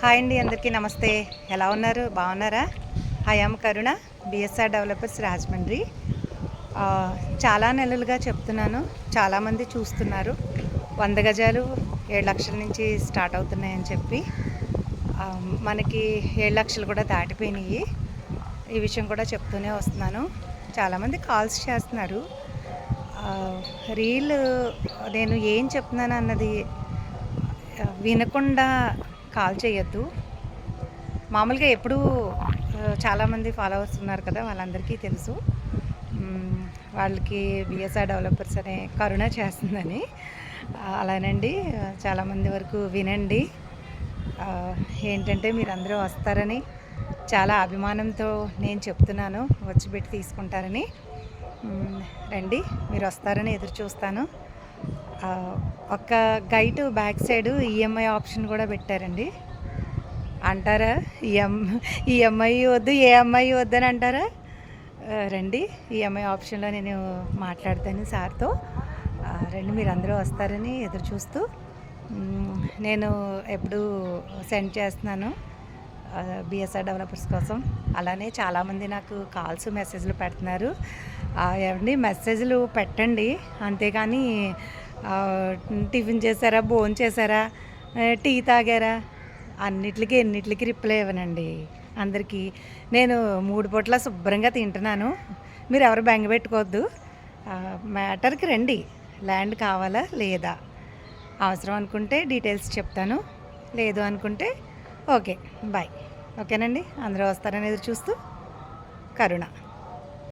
Hi అండి, అందరికీ నమస్తే. ఎలా ఉన్నారు? బాగున్నారా? హాయ్ యామ్ కరుణ, బిఎస్ఆర్ డెవలపర్స్ రాజమండ్రి. చాలా నెలలుగా చెప్తున్నాను, చాలామంది చూస్తున్నారు. 100 గజాలు 7 లక్షల నుంచి స్టార్ట్ అవుతున్నాయని చెప్పి మనకి 7 లక్షలు కూడా దాటిపోయినాయి. ఈ విషయం కూడా చెప్తూనే వస్తున్నాను. చాలామంది కాల్స్ చేస్తున్నారు. రీల్ నేను ఏం చెప్తున్నాను అన్నది వినకుండా కాల్ చేయొద్దు. మామూలుగా ఎప్పుడూ చాలామంది ఫాలోవర్స్ ఉన్నారు కదా, వాళ్ళందరికీ తెలుసు. వాళ్ళకి బిఎస్ఆర్ డెవలపర్స్ అనే కరుణ చేస్తుందని. అలానండి, చాలామంది వరకు వినండి. ఏంటంటే మీరందరూ వస్తారని చాలా అభిమానంతో నేను చెప్తున్నాను, వచ్చిపెట్టి తీసుకుంటారని. రండి, మీరు వస్తారని ఎదురు చూస్తాను. ఒక guide back side EMI option కూడా పెట్టారండి. అంటారా ఈఎంఐ వద్దు, ఏఎంఐ వద్దని అంటారా? రండి, ఈఎంఐ ఆప్షన్లో నేను మాట్లాడతాను సార్తో. రండి, మీరు అందరూ వస్తారని ఎదురు చూస్తూ నేను ఎప్పుడు సెండ్ చేస్తున్నాను బిఎస్ఆర్ డెవలపర్స్ కోసం. అలానే చాలామంది నాకు కాల్స్ మెసేజ్లు పెడుతున్నారు. ఏమండి, మెసేజ్లు పెట్టండి, అంతేకాని టిఫిన్ చేశారా, భోజనం చేశారా, టీ తాగారా ఎన్నిటికి రిప్లై ఇవ్వనండి. అందరికీ నేను 3 పూట్ల శుభ్రంగా తింటున్నాను. మీరు ఎవరు బెంగ పెట్టుకోవద్దు. మ్యాటర్కి రండి. ల్యాండ్ కావాలా లేదా, అవసరం అనుకుంటే డీటెయిల్స్ చెప్తాను, లేదు అనుకుంటే ఓకే బాయ్. ఓకేనండి, అందరూ వస్తారని ఎదురు చూస్తూ కరుణ.